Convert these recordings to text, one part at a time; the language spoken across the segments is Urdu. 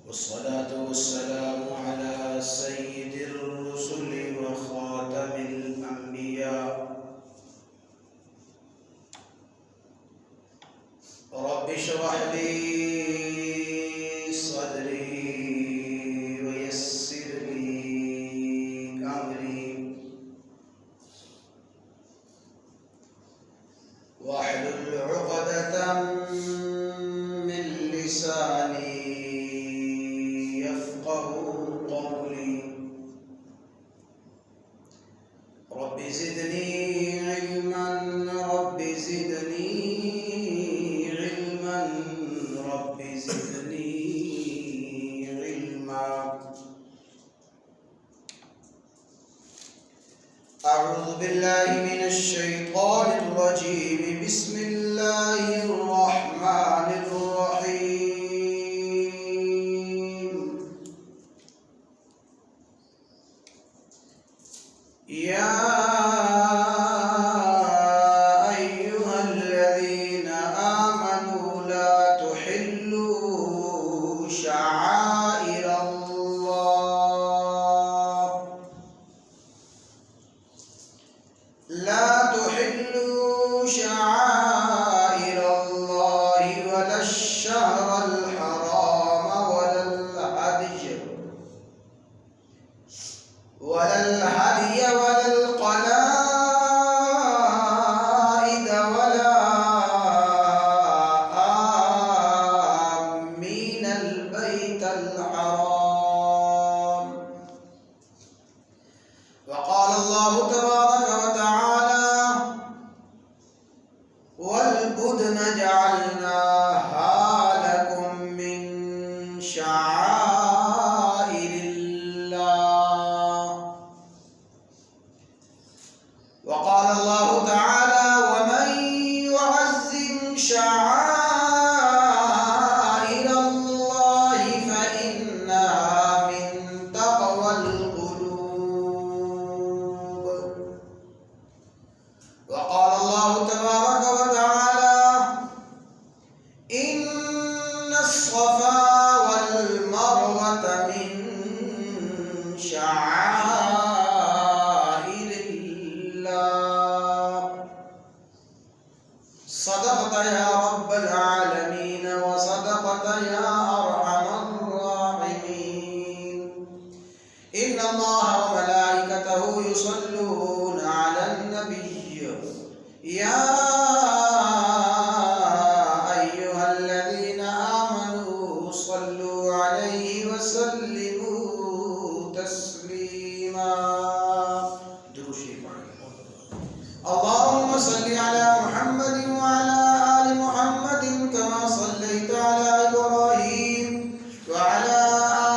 والصلاة والسلام على سيد الرسل وخاتم الأنبياء رب اشرح لي صدري ويسر لي أمري واحلل عقدة من لساني رب زدني علما رب زدني علما رب زدني علما. أعوذ بالله من الشيطان الرجيم. بسم الله الرحمن الرحيم. يا لا تحلوا شعائر الله ولا الشهر الحرام ولا الهدي ولا القلائد ولا آمين البيت الحرام. وقال الله تبارك والبدن جعلناها لكم من شعائر الله. وقال الله تعالى ومن يعظم شعائر الله فإنها من تقوى القلوب. وقال الله تبارك إن الصفا والمروة من شعائر الله. صدقت يا رب العالمين وصدقت يا أرحم الراحمين. إن الله وملائكته يصلون على النبي يا صلوا عليه وسلموا تسليما. اللهم صل على محمد وعلى آل محمد كما صليت على إبراهيم وعلى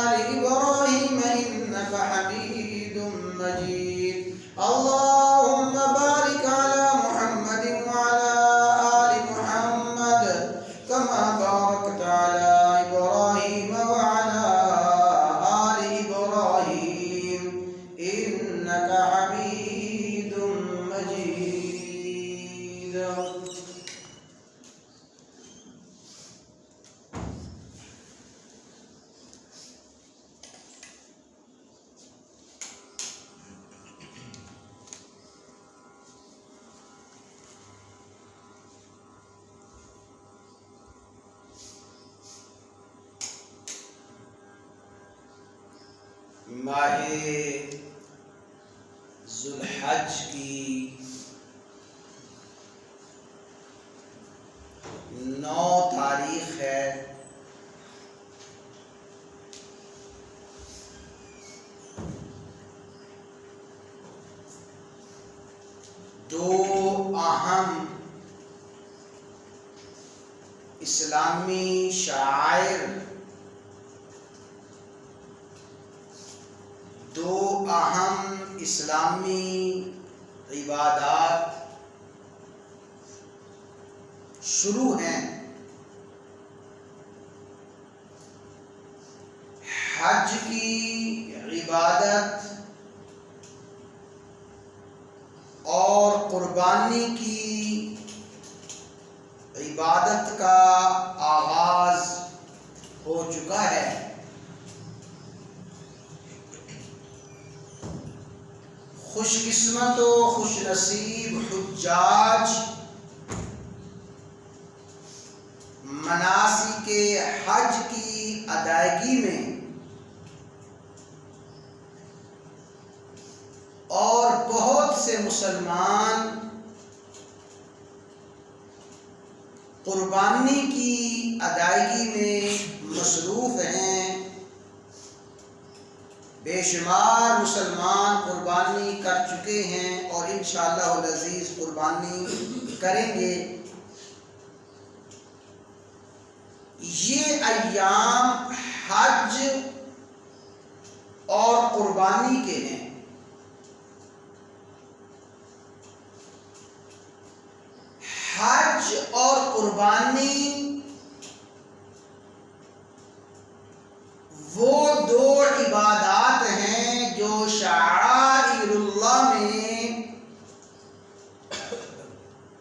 آل إبراهيم إنك حميد مجيد. اللهم بارك على محمد وعلى آل محمد كما باركت على إبراهيم وعلى آل إبراهيم إنك حميد مجيد. ماہ ذوالحج کی 9 تاریخ ہے. دو اہم اسلامی شعائر، دو اہم اسلامی عبادات شروع ہیں. حج کی عبادت اور قربانی کی عبادت کا آغاز ہو چکا ہے. خوش قسمت و خوش نصیب حجاج مناسک حج کی ادائیگی میں اور بہت سے مسلمان قربانی کی ادائیگی میں مصروف ہیں. بے شمار مسلمان قربانی کر چکے ہیں اور انشاءاللہ العزیز قربانی کریں گے. یہ ایام حج اور قربانی کے ہیں. حج اور قربانی وہ دو عبادات ہیں جو شعائر اللہ میں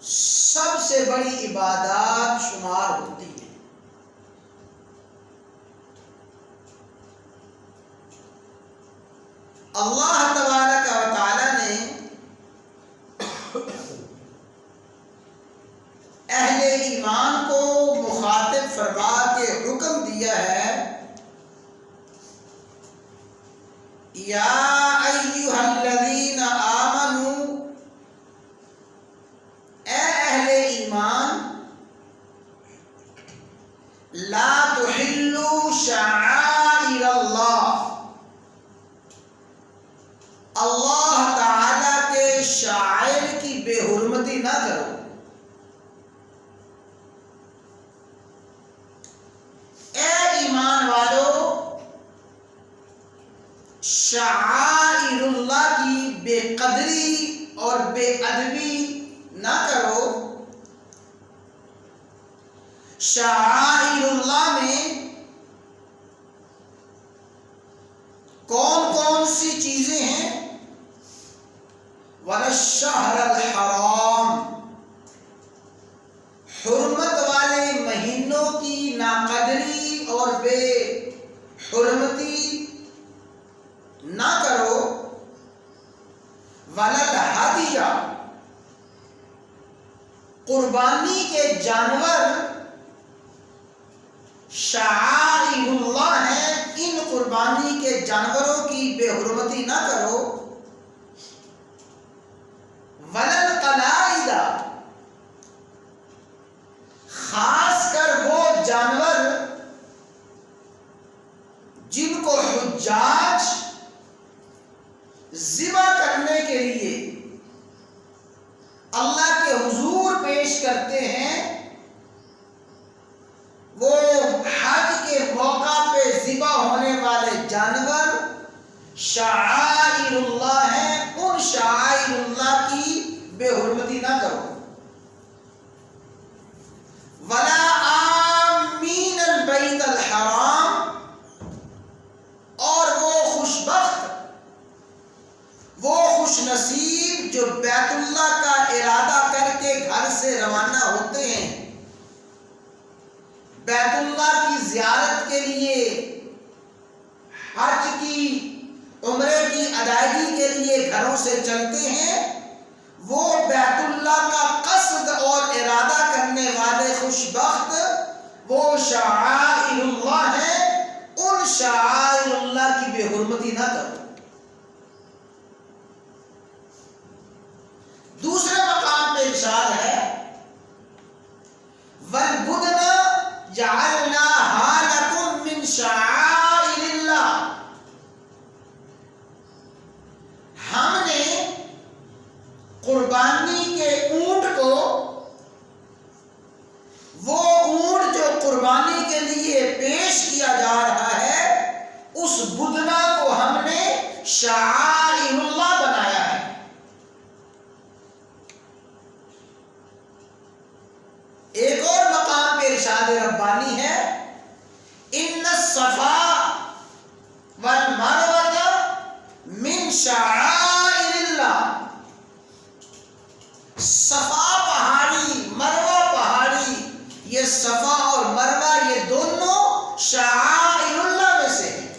سب سے بڑی عبادات شمار ہوتی ہیں. اللہ تبارک و تعالی نے اہل ایمان کو مخاطب فرما کے حکم دیا ہے، یا ایھا الذین آمنوا، اے اہل ایمان، لا تحلوا شعائر اللہ، اللہ تعالی کے شعائر کی بے حرمتی نہ کرو. شعائر اللہ کی بے قدری اور بے ادبی نہ کرو. شعائر اللہ میں کون کون سی چیزیں ہیں؟ وَالشَّهْرَ الْحَرَامِ، حرمت والے مہینوں کی ناقدری اور بے حرمتی نہ کرو. وَلَلْحَدِيَ، قربانی کے جانور شعائر اللہ ہیں، ان قربانی کے جانوروں کی بے حرمتی نہ کرو. وَلَلْقَلَائِدَ، خاص کر وہ جانور جن کو حجاج ذبح کرنے کے لیے اللہ کے حضور پیش کرتے ہیں، وہ حج کے موقع پہ ذبح ہونے والے جانور شعائر اللہ ہیں. ان شعائر اللہ کی بے حرمتی نہ کرو. وَلَا آمِّينَ الْبَيْتَ الْحَرَامِ، اور وہ خوشبخت، وہ خوش نصیب جو بیت اللہ کا ارادہ کر کے گھر سے روانہ ہوتے ہیں، بیت اللہ کی زیارت کے لیے، حج کی، عمرے کی ادائیگی کے لیے گھروں سے چلتے ہیں، وہ بیت اللہ کا قصد اور ارادہ کرنے والے خوشبخت وہ شعائر اللہ ہیں. ان شعائر اللہ کی بے حرمتی نہ کرو. دوسرے مقام پہ ارشاد ہے، وَالْبُدْنَ جَعَلْنَاهَا لَكُم مِّن شَعَائِرِ اللَّهِ، ہم نے قربانی کے اونٹ کو، وہ اونٹ جو قربانی کے لیے پیش کیا جا رہا ہے، اس بدنا کو ہم نے شعائر اللہ بنایا ہے. ایک اور مقام پہ ارشاد ربانی ہے، ان الصفا والمروہ من شعائر اللہ، صفا پہاڑی، مروہ پہاڑی، یہ صفا اور مروہ یہ دونوں شعائر اللہ میں سے ہیں.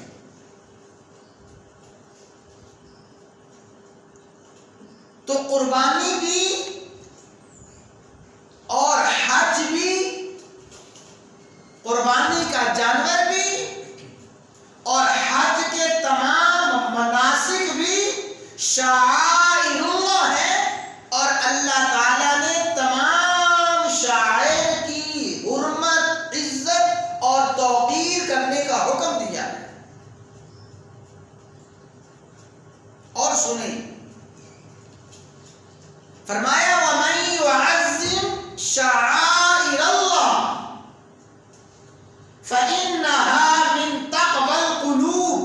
فَإِنَّهَا مِن تَقْوَى الْقُلُوبِ،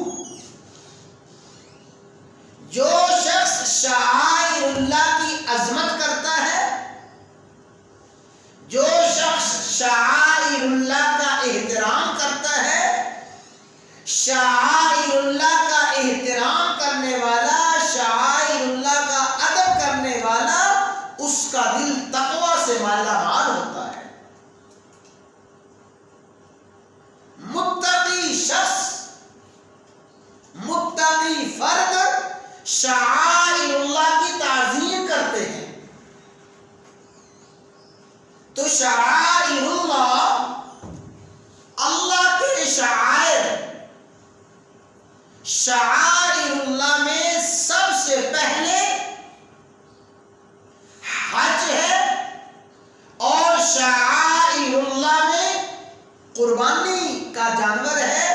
جو شخص شعائر اللہ کی عظمت کرتا ہے، جو شخص شعائر اللہ کا احترام کرتا ہے، شعائر اللہ کا احترام کرنے والا، شعائر اللہ کا ادب کرنے والا، اس کا دل تقوی سے مالا مال ہوتا ہے۔ متقی شخص، متقی فرد شعائر اللہ کی تعظیم کرتے ہیں۔ تو شعائر اللہ، اللہ کے شعائر، شعائر اللہ میں سب سے پہلے حج ہے، اور شعائر اللہ میں قربانی کا جانور ہے۔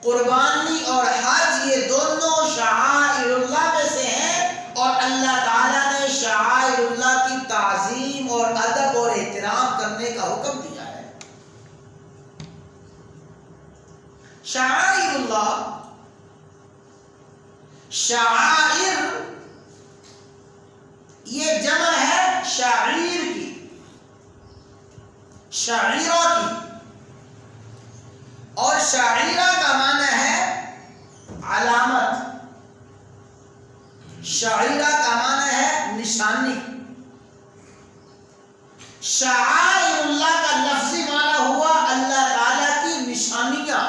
قربانی اور حج یہ دونوں شعائر اللہ میں سے ہیں، اور اللہ تعالیٰ نے شعائر اللہ کی تعظیم اور ادب اور احترام کرنے کا حکم دیا ہے۔ شعائر اللہ، شعائر یہ جمع ہے شعیر کی، شعیرہ کی، اور شعیرہ کا معنی ہے علامت، شعیرہ کا معنی ہے نشانی۔ شعائر اللہ کا لفظی معنی ہوا اللہ تعالیٰ کی نشانیاں،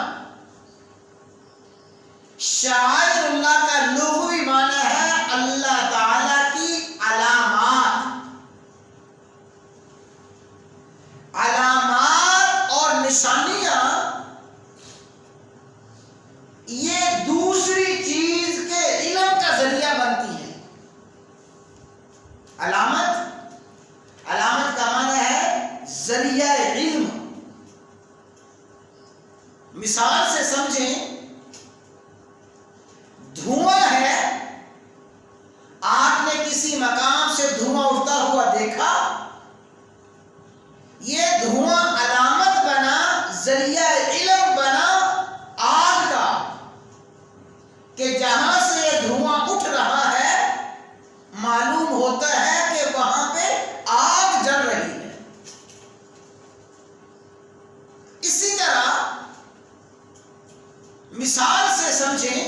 شعائر اللہ کا لغوی معنی ہے اللہ تعالیٰ کی علامات۔ علامات اور نشانیاں یہ دوسری چیز کے علم کا ذریعہ بنتی ہیں۔ علامت، علامت کا معنی ہے ذریعہ علم۔ مثال سے سمجھیں، دھواں ہے، آپ نے کسی مقام سے دھواں اٹھتا ہوا دیکھا، یہ دھواں علامت بنا، ذریعہ علم بنا آگ کا، کہ جہاں سے یہ دھواں اٹھ رہا ہے معلوم ہوتا ہے کہ وہاں پہ آگ جل رہی ہے۔ اسی طرح مثال سے سمجھیں،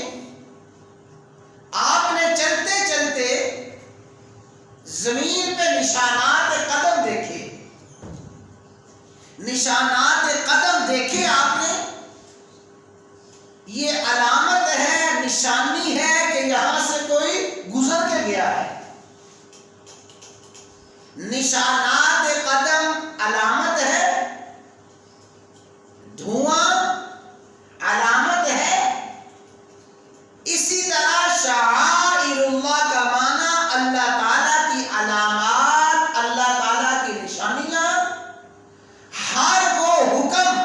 آپ نے چلتے چلتے زمین پہ نشانات قدم دیکھے، نشانات قدم دیکھے آپ نے، یہ علامت ہے، نشانی ہے کہ یہاں سے کوئی گزر کے گیا ہے۔ نشانات قدم علامت ہے، دھواں علامت ہے۔ اسی طرح شعائر اللہ کا معنی اللہ تعالیٰ کی علامات، اللہ تعالیٰ کی نشانیاں، ہر وہ حکم،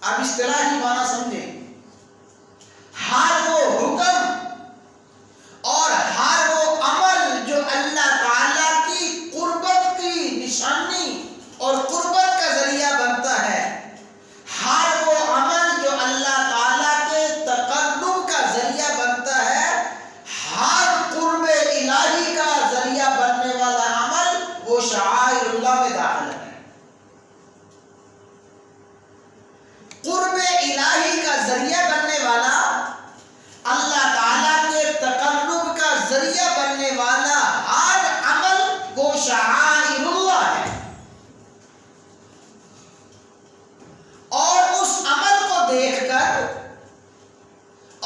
اب اصطلاحی معنی سمجھیں، ہر وہ حکم اور ہر وہ عمل جو اللہ تعالیٰ کی قربت کی نشانی اور قربت کا ذریعہ بنتا ہے، ہر وہ عمل جو اللہ تعالیٰ کے تقرب کا ذریعہ بنتا ہے، ہر قرب الہی کا ذریعہ بننے والا عمل، وہ شعائر اللہ میں داخل ہے۔ قرب الہی کا ذریعہ بننے والا، اللہ تعالیٰ کے تقرب کا ذریعہ بننے والا ہر عمل وہ شعائر اللہ ہے۔ اور اس عمل کو دیکھ کر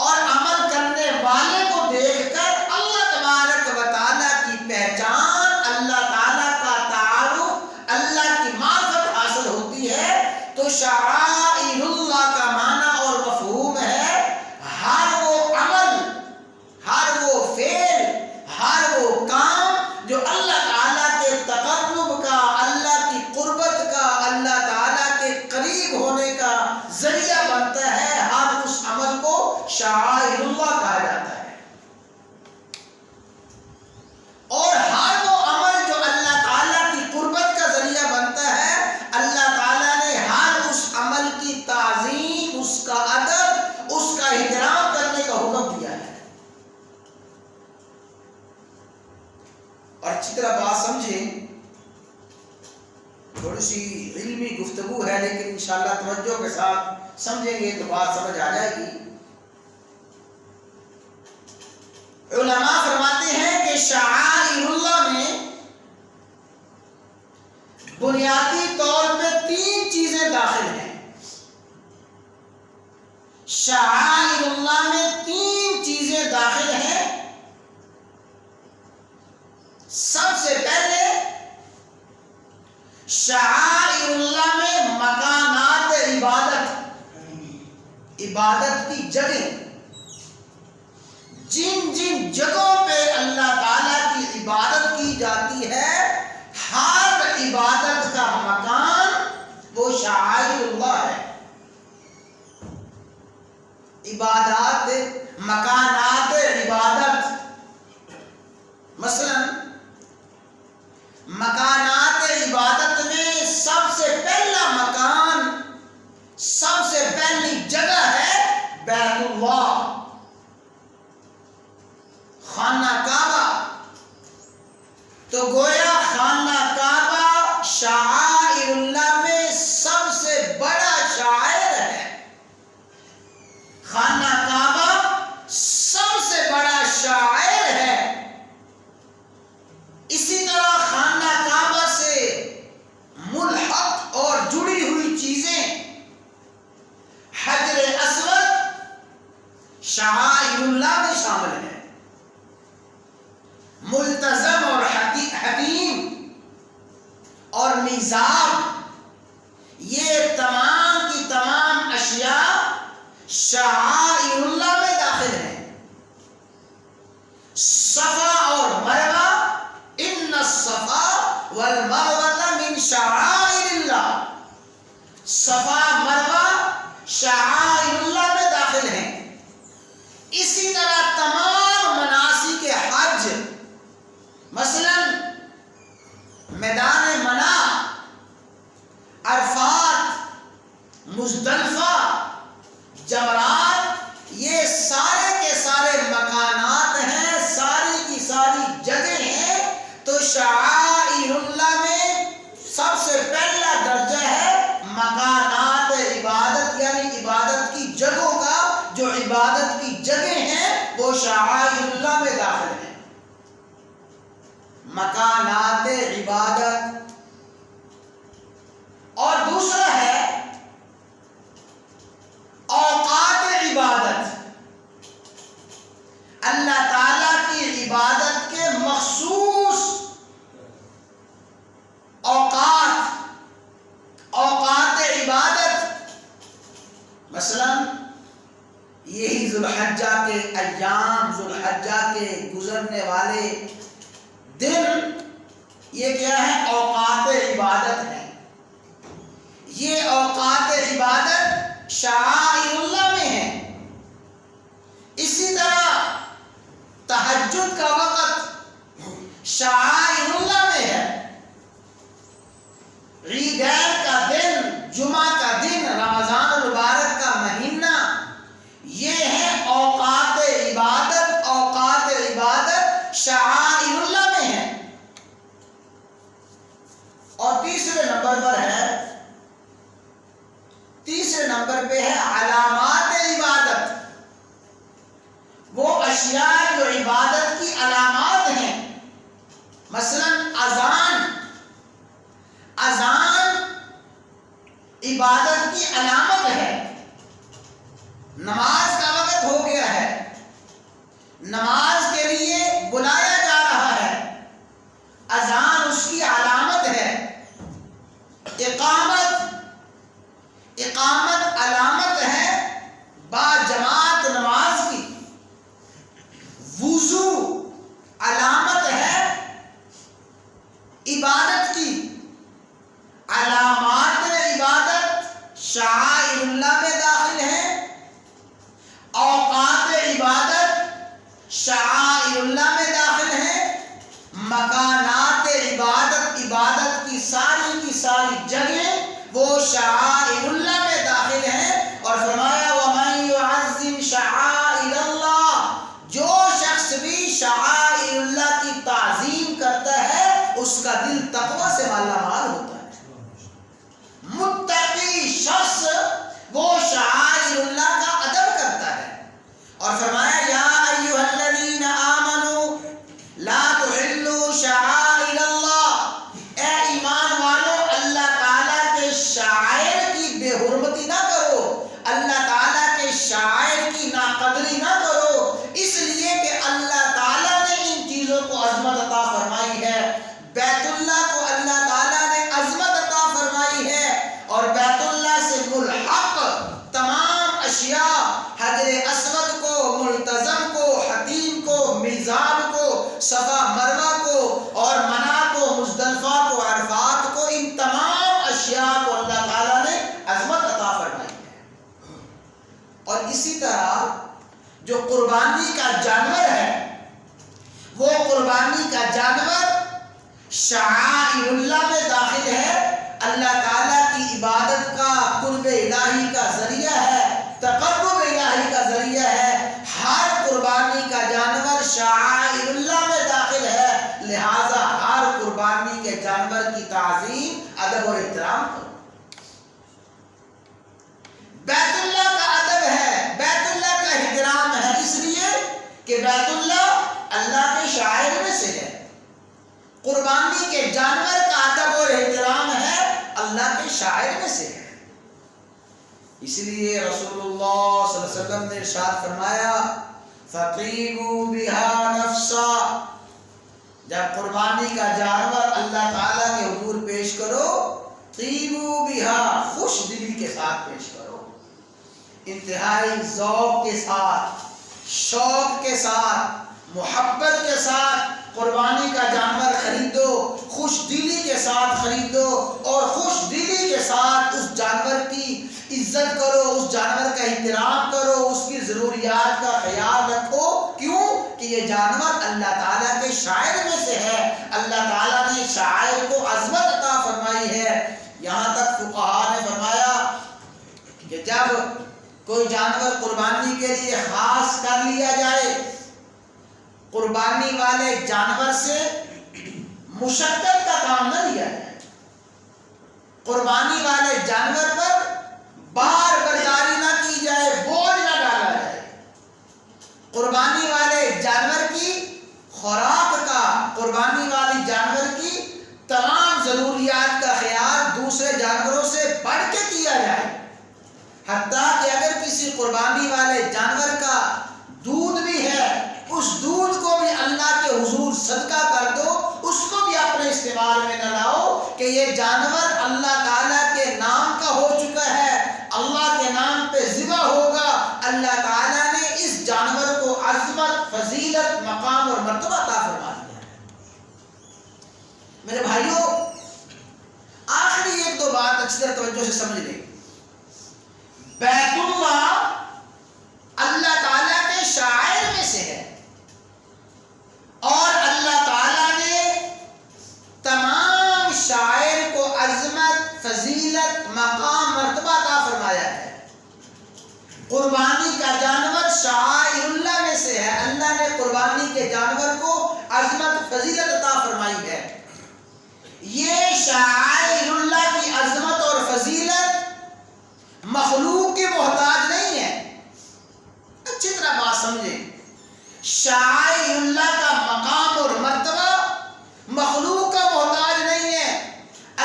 اور عمل کرنے والے کو دیکھ کر اللہ تبارک و تعالیٰ کی پہچان، اللہ تعالیٰ کا تعارف، اللہ کی معرفت حاصل ہوتی ہے۔ تو شعائر اللہ کا معنی اور مفہوم ہے ہر وہ عمل، ہر وہ فعل، ہر وہ کام جو اللہ تعالیٰ کے تقرب کا، اللہ کی قربت کا، اللہ تعالیٰ کے قریب ہونے کا ذریعہ بنتا ہے، ہر اس عمل کو شعائر اللہ کہا جاتا ہے۔ اور ہر وہ عمل جو اللہ تعالیٰ کی قربت کا ذریعہ بنتا ہے، اللہ تعالیٰ نے ہر اس عمل کی تعظیم سی علمی گفتگو ہے، لیکن انشاءاللہ توجہ کے ساتھ سمجھیں گے تو بات سمجھ آ جائے گی۔ علماء فرماتے ہیں کہ شعائر اللہ میں بنیادی طور پہ 3 چیزیں داخل ہیں۔ شعائر اللہ میں 3 چیزیں داخل ہیں۔ سب سے پہلے شعائر اللہ میں مکانات عبادت کی جگہ، جن جن جگہوں پہ اللہ تعالیٰ کی عبادت کی جاتی ہے، ہر عبادت کا مکان وہ شعائر اللہ ہے۔ عبادات، مکانات عبادت، مثلا مکانات عبادت میں سب سے پہلا مکان، سب سے پہلی جگہ ہے بیت اللہ، خانہ کعبہ۔ تو گویا خانہ کعبہ شعائر اللہ میں سب سے بڑا شاعر ہے۔ خانہ کعبہ سب سے بڑا شاعر ہے۔ اسی طرح خانہ کعبہ سے ملحق اور جڑی ہوئی چیزیں، حجر اسود شعائر اللہ میں شامل ہیں۔ ملتزم اور حتیم اور میزاب، یہ تمام کی تمام اشیاء شعائر اللہ میں داخل ہیں۔ صفا اور مروہ، ان الصفا والمروہ من شعائر اللہ، صفا مروہ شعائر اللہ میں داخل ہیں۔ اسی طرح تمام مناسک حج، مثلا میدان منی، عرفات، مزدلفہ، جمرات، یہ سارے کے سارے مکانات ہیں، ساری کی ساری جگہیں ہیں۔ تو شعائر اللہ میں سب سے پہلا درجہ ہے مکانات عبادت، یعنی عبادت کی جگہوں کا، جو عبادت کی جگہیں ہیں وہ شعائر اللہ میں داخل ہیں۔ مکانات عبادت۔ اور دوسرا ہے اوقات عبادت، اللہ تعالیٰ کی عبادت کے مخصوص اوقات عبادت، مثلا یہی ذوالحجہ کے ایام، ذوالحجہ کے گزرنے والے دن، یہ کیا ہے؟ اوقات عبادت ہیں۔ یہ اوقات عبادت شعائر اللہ میں ہیں۔ اسی طرح تہجد کا وقت شعائر اللہ میں ہے۔ عیدین کا دن، جمعہ کا دن، رمضان المبارک کا مہینہ، یہ ہے اوقات عبادت۔ اوقات عبادت شعائر اللہ میں ہے۔ اور تیسرے نمبر پہ ہے علامات عبادت، وہ اشیاء جو عبادت کی علامات ہیں۔ مثلا اذان عبادت کی علامت ہے۔ نماز کا وقت ہو گیا ہے، نماز کے لیے بلایا جا رہا ہے، اذان اس کی علامت ہے۔ اقامت علامت ہے با جماعت نماز کی۔ وضو علامت ہے عبادت کی۔ علامات عبادت شعائر اللہ میں داخل ہیں۔ اوقات عبادت شعائر اللہ میں داخل ہیں۔ مکانات عبادت کی ساری جگہیں وہ شعائر اللہ میں داخل ہیں۔ اور فرمایا وَمَن يُعَظِّمْ شَعَائِرَ اللَّهِ، جو شخص بھی شعائر اللہ کی تعظیم کرتا ہے اس کا دل تقوی سے مالا مال ہوتا ہے۔ جو قربانی کا جانور ہے، وہ قربانی کا جانور شعائر اللہ میں داخل ہے، اللہ تعالیٰ کی عبادت کا، قرب الہی کا ذریعہ ہے، تقرب الہی کا ذریعہ ہے۔ ہر قربانی کا جانور شعائر اللہ میں داخل ہے، لہذا ہر قربانی کے جانور کی تعظیم، ادب اور احترام کرو۔ بیت اللہ کا ادب ہے، بیت اللہ کا احترام ہے، اس لیے کہ بیت اللہ اللہ کے شعائر میں سے ہے۔ قربانی کے جانور کا ادب اور احترام ہے، اللہ کے شاعر میں سے ہے۔ اس لیے رسول اللہ صلی اللہ علیہ وسلم نے ارشاد فرمایا فَطِيبُوا بِهَا نَفْسًا، جب قربانی کا جانور اللہ تعالیٰ کے حضور پیش کرو، طیبوا بِهَا، خوش دلی کے ساتھ پیش کرو، انتہائی ذوق کے ساتھ، شوق کے ساتھ، محبت کے ساتھ قربانی کا جانور خریدو، خوش دلی کے ساتھ خریدو، اور خوش دلی کے ساتھ اس جانور کی عزت کرو، اس جانور کا احترام کرو، اس کی ضروریات کا خیال رکھو۔ کیوں کہ یہ جانور اللہ تعالیٰ کے شاعر میں سے ہے، اللہ تعالیٰ نے شاعر کو عظمت عطا فرمائی ہے۔ یہاں تک فقہاء نے فرمایا کہ جب کوئی جانور قربانی کے لیے خاص کر لیا جائے، قربانی والے جانور سے مشقت کا کام نہ لیا جائے، قربانی والے جانور پر بار برداری نہ کی جائے، بوجھ نہ ڈالا جائے، قربانی والے جانور کی خوراک کا، قربانی والی جانور کی تمام ضروریات کا خیال دوسرے جانوروں سے بڑھ کے کیا جائے، حتیٰ کہ اگر کسی قربانی والے جانور کا دودھ بھی ہے، اس دودھ کو بھی اللہ کے حضور صدقہ کر دو، اس کو بھی اپنے استعمال میں نہ لاؤ کہ یہ جانور اللہ تعالیٰ کے نام کا ہو چکا ہے، اللہ کے نام پہ ذبح ہوگا، اللہ تعالیٰ نے اس جانور کو عظمت، فضیلت، مقام اور مرتبہ عطا فرما دیا ہے۔ میرے بھائیوں، آخری ایک دو بات اچھی طرح توجہ سے سمجھ لیں۔ بیت اللہ اللہ تعالیٰ کے شاعر میں سے ہے، اور اللہ تعالیٰ نے تمام شاعر کو عظمت، فضیلت، مقام، مرتبہ عطا فرمایا ہے۔ قربانی کا جانور شعائر اللہ میں سے ہے، اللہ نے قربانی کے جانور کو عظمت، فضیلت عطا فرمائی ہے۔ یہ شعائر اللہ کی عظمت اور فضیلت مخلوق کی محتاج نہیں ہے، اچھی طرح بات سمجھیں۔ شعائر اللہ کا مقام اور مرتبہ مخلوق کا محتاج نہیں ہے۔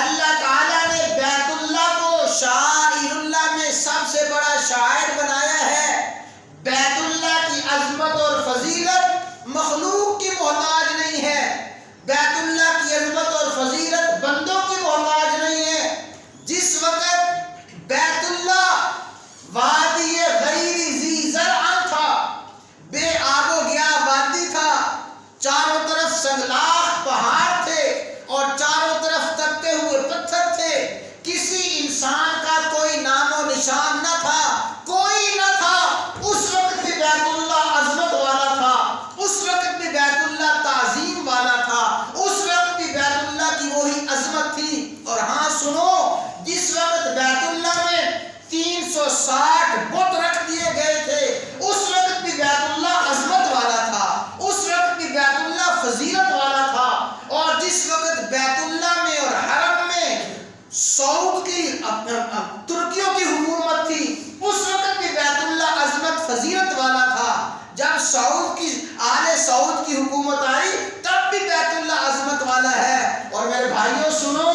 اللہ تعالیٰ نے بیت اللہ کو شعائر اللہ میں سب سے بڑا شاعر بنایا ہے۔ بیت اللہ کی عظمت اور فضیلت مخلوق کی محتاج نہیں ہے، بیت اللہ کی عظمت اور فضیلت بندوں کی محتاج نہیں ہے۔ جس وقت بیت اللہ وادی غیر ذی زرع تھا، بے آب و گیا وادی تھا، چاروں طرف سنگلاخ پہاڑ تھے اور چاروں طرف تپتے ہوئے پتھر تھے، کسی انسان کا کوئی نام و نشان نہ تھا، کوئی نہ تھا، اس وقت بھی بیت اللہ عظمت والا تھا، اس وقت بھی بیت اللہ تعظیم والا تھا، اس وقت بھی بیت اللہ کی وہی عظمت تھی۔ اور ہاں سنو، جس وقت بیت اللہ میں 360 بت رکھ دیے گئے تھے، اس وقت بھی بیت اللہ عظمت والا تھا، اس وقت بھی بیت اللہ فضیلت والا تھا۔ اور جس وقت بیت اللہ میں اور حرم میں سعود کی، ترکیوں کی حکومت تھی، اس وقت بھی بیت اللہ عظمت، فضیلت والا تھا۔ جب سعود کی، آل سعود کی حکومت آئی، تب بھی بیت اللہ عظمت والا ہے۔ اور میرے بھائیوں سنو،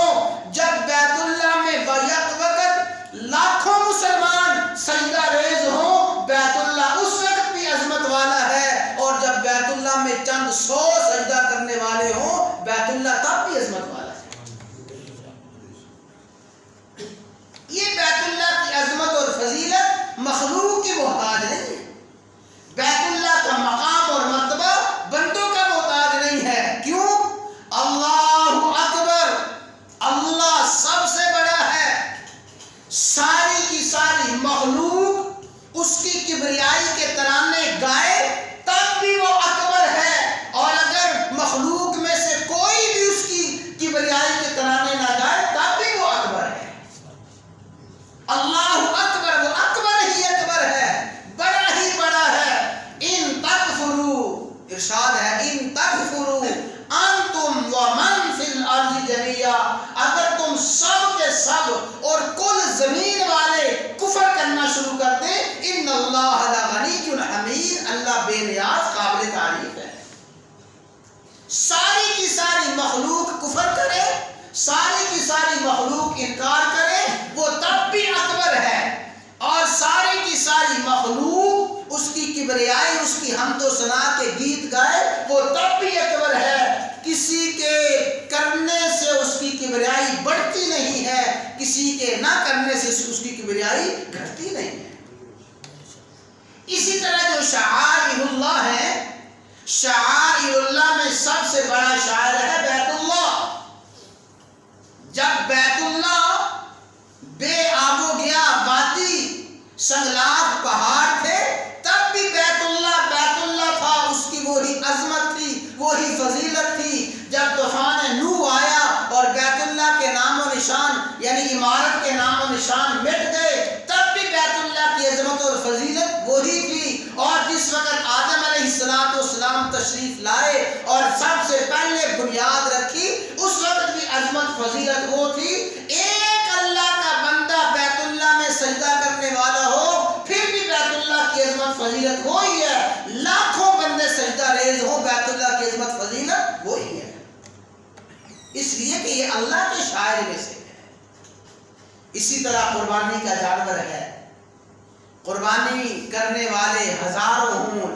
جب بیت اللہ میں بیک وقت لاکھوں مسلمان سجدہ ریز ہوں، بیت اللہ اس وقت بھی عظمت والا ہے، اور جب بیت اللہ میں چند 100 سجدہ کرنے والے ہوں، بیت اللہ تب بھی عظمت والا ہے۔ یہ بیت اللہ کی عظمت اور فضیلت مخلوق کی محتاج نہیں ہے، بیت اللہ کا مقام اور مرتبہ بندوں کا محتاج نہیں ہے۔ کیوں؟ اللہ اکبر، اللہ سب سے بڑا ہے، ساری کی ساری مخلوق اس کی کبریائی کے ترانے گائے ارشاد ہے ان تکفروا انتم ومن فی الارض جميعا، اگر تم سب کے سب اور کل زمین والے کفر کرنا شروع کر دیں، ان اللہ لغنی حمید، اللہ بے نیاز قابل تعریف ہے۔ ساری کی ساری مخلوق کفر کرے، ساری کی ساری مخلوق انکار کرے، وہ تب بھی اکبر ہے، اور ساری کی ساری مخلوق اس کی کبریائی، اس کی حمد و ثنا کے گیت گائے، وہ تب بھی اکبر ہے۔ کسی کے کرنے سے اس کی کبریائی بڑھتی نہیں ہے، کسی کے نہ کرنے سے اس کی کبریائی گھٹتی نہیں ہے۔ اسی طرح جو شعائر اللہ ہے، شعائر اللہ میں سب سے بڑا شاعر ہے بیت اللہ۔ جب بیت اللہ بے آب و گیا وادی سنگلاخ پہاڑ تھے، تب بھی بیت اللہ تھا، اس کی وہی عظمت تھی، وہی فضیلت تھی۔ جب طوفان نوح آیا اور بیت اللہ کے نام و نشان یعنی عمارت کے نام و نشان مٹ گئے، تب بھی بیت اللہ کی عظمت اور فضیلت وہی تھی۔ اور جس وقت آدم علیہ السلام تشریف لائے اور سب سے پہلے بنیاد رکھی، اس وقت بھی عظمت فضیلت وہ تھی۔ ایک اللہ کا بندہ بیت اللہ میں سجدہ کرنے والا ہو، پھر بھی بیت اللہ کی عظمت فضیلت وہی ہے۔ لاکھوں بندے سجدہ ریز ہو، بیت اللہ کی عظمت فضیلت وہی ہے، اس لیے کہ یہ اللہ کے شاعر میں سے ہے۔ اسی طرح قربانی کا جانور ہے، قربانی کرنے والے ہزاروں ہوں،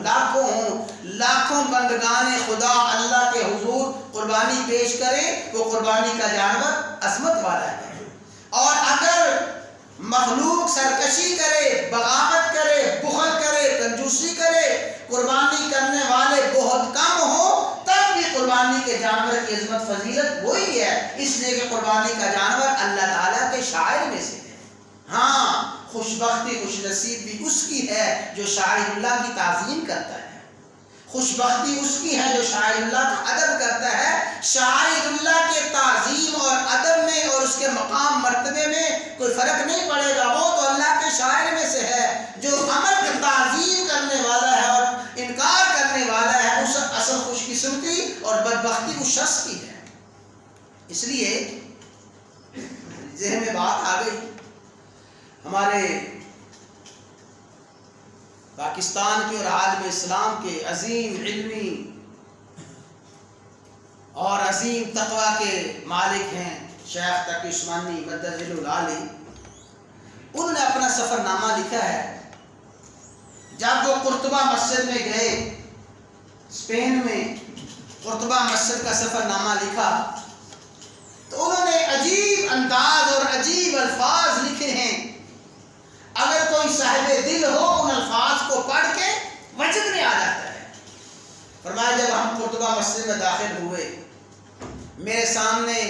لاکھوں بندگان خدا اللہ کے حضور قربانی پیش کریں، وہ قربانی کا جانور عظمت والا ہے۔ اور اگر مخلوق سرکشی کرے، بغاوت کرے، بخل کرے، کنجوسی کرے، قربانی کرنے والے بہت کم ہوں، تب بھی قربانی کے جانور کی عظمت فضیلت وہی ہے، اس لیے کہ قربانی کا جانور اللہ تعالیٰ کے شاعر میں سے ہے۔ ہاں، خوش بختی خوش نصیب بھی اس کی ہے جو شاعر اللہ کی تعظیم کرتا ہے، خوش بختی اس کی ہے جو شاعر اللہ کا ادب کرتا ہے۔ شاعر اللہ کے تعظیم اور ادب میں اور اس کے مقام مرتبے میں کوئی فرق نہیں پڑے گا، وہ تو اللہ کے شاعر میں سے ہے۔ جو عمل کا تعظیم کرنے والا ہے اور انکار کرنے والا ہے، اس اصل خوش قسمتی اور بدبختی اس شخص کی ہے۔ اس لیے ذہن میں بات آ گئی، ہمارے پاکستان کے اور عالم اسلام کے عظیم علمی اور عظیم تقوی کے مالک ہیں شیخ تقی عثمانی مدد العالی، انہوں نے اپنا سفر نامہ لکھا ہے۔ جب وہ قرطبہ مسجد میں گئے، اسپین میں قرطبہ مسجد کا سفر نامہ لکھا، تو انہوں نے عجیب انداز اور عجیب الفاظ لکھے ہیں۔ اگر کوئی صاحب دل ہو ان الفاظ کو پڑھ کے وجد میں آ جاتا ہے۔ فرمایا جب ہم قرطبہ مسجد میں داخل ہوئے، میرے سامنے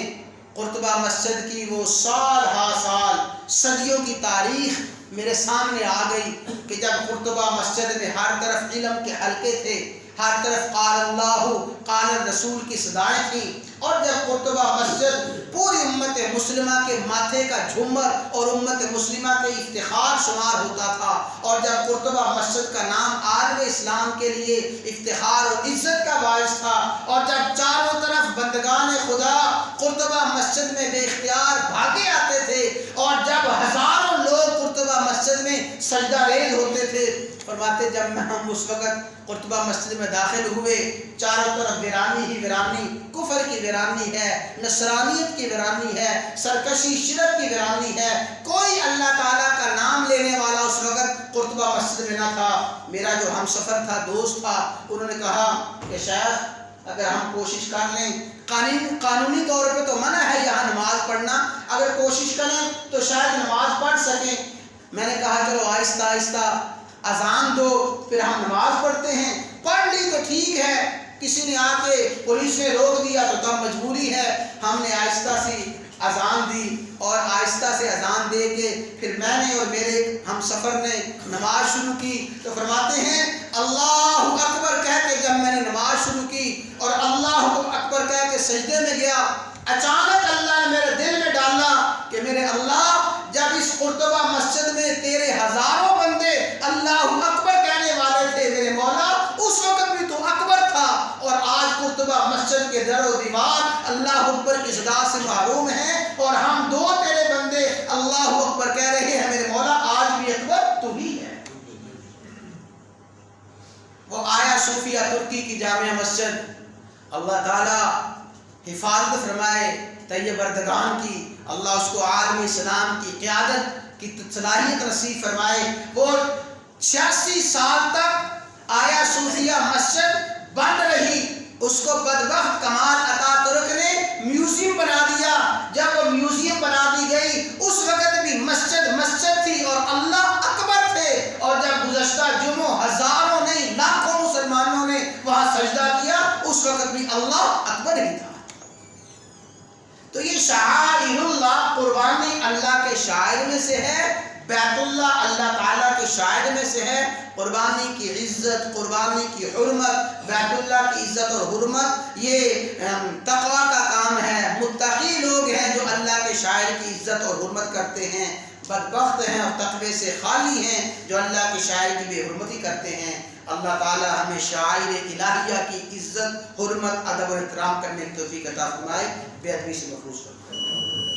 قرطبہ مسجد کی وہ سال ہا سال صدیوں کی تاریخ میرے سامنے آ گئی کہ جب قرطبہ مسجد میں ہر طرف علم کے حلقے تھے، ہر طرف قال اللہ قال الرسول کی صدائیں تھیں، اور جب قرطبہ مسجد پوری امت مسلمہ کے ماتھے کا جھومر اور امت مسلمہ کے افتخار شمار ہوتا تھا، اور جب قرطبہ مسجد کا نام عالم اسلام کے لیے افتخار اور عزت کا باعث تھا، اور جب چاروں طرف بندگان خدا قرطبہ مسجد میں بے اختیار بھاگے آتے تھے، اور جب ہزاروں لوگ قرطبہ مسجد میں سجدہ ریز ہوتے تھے، فرماتے جب ہم اس وقت قرطبہ مسجد میں داخل ہوئے، چاروں طرف ویرانی ہی ویرانی، کفر کی ویرانی ہے، نصرانیت کی ویرانی ہے، سرکشی شرک کی ویرانی ہے، کوئی اللہ تعالیٰ کا نام لینے والا اس وقت قرطبہ مسجد میں نہ تھا۔ میرا جو ہم سفر تھا، دوست تھا، انہوں نے کہا کہ شیخ اگر ہم کوشش کر لیں، قانونی طور پہ تو منع ہے یہاں نماز پڑھنا، اگر کوشش کریں تو شاید نماز پڑھ سکیں۔ میں نے کہا چلو آہستہ آہستہ اذان دو، پھر ہم نماز پڑھتے ہیں۔ پڑھ لی تو ٹھیک ہے، کسی نے آ کے پولیس نے روک دیا تو تب مجبوری ہے۔ ہم نے آہستہ سی اذان دی، اور آہستہ سے اذان دے کے پھر میں نے اور میرے ہم سفر نے نماز شروع کی۔ تو فرماتے ہیں اللہ اکبر کہہ کے جب میں نے نماز شروع کی اور اللہ اکبر کہہ کے سجدے میں گیا، اچانک اللہ نے میرے دل میں ڈالا کہ میرے اللہ، جب اس قرطبہ مسجد میں تیرے ہزاروں بندے اللہ اکبر کہنے والے تھے میرے مولا، اس وقت بھی تو اکبر تھا، مسجد کے در و دیوار اللہ اکبر کی صدا سے محروم ہیں، اور ہم دو تیرے بندے اللہ اکبر کہہ رہے ہیں میرے مولا آج بھی اکبر تو ہی ہے۔ وہ آیا صوفیہ ترکی کی جامع مسجد، اللہ تعالی حفاظت فرمائے طیب بردگان کی، اللہ اس کو عالم اسلام کی قیادت کی صلاحیت نصیب فرمائے۔ وہ 86 سال تک آیا صوفیہ مسجد بند رہی، اس کو بدبخت کمال عطا ترک نے میوزیم بنا دیا۔ جب وہ میوزیم بنا دی گئی اس وقت بھی مسجد تھی اور اللہ اکبر تھے، اور جب گزشتہ جمعوں ہزاروں نہیں لاکھوں مسلمانوں نے وہاں سجدہ کیا اس وقت بھی اللہ اکبر ہی تھا۔ تو یہ شعائر اللہ، قربانی اللہ کے شاعر میں سے ہے، بیت اللہ اللہ تعالیٰ کے شاعر میں سے ہے۔ قربانی کی عزت، قربانی کی حرمت، بیت اللہ کی عزت اور حرمت یہ تقویٰ کا کام ہے۔ متقی لوگ ہیں جو اللہ کے شاعر کی عزت اور حرمت کرتے ہیں، بدبخت ہیں اور تقوی سے خالی ہیں جو اللہ کے شاعر کی بے حرمتی کرتے ہیں۔ اللہ تعالیٰ ہمیں شاعر الہیہ کی عزت، حرمت، ادب اور احترام کرنے کی توفیق عطا فرمائے، بے ادبی سے محفوظ کرے۔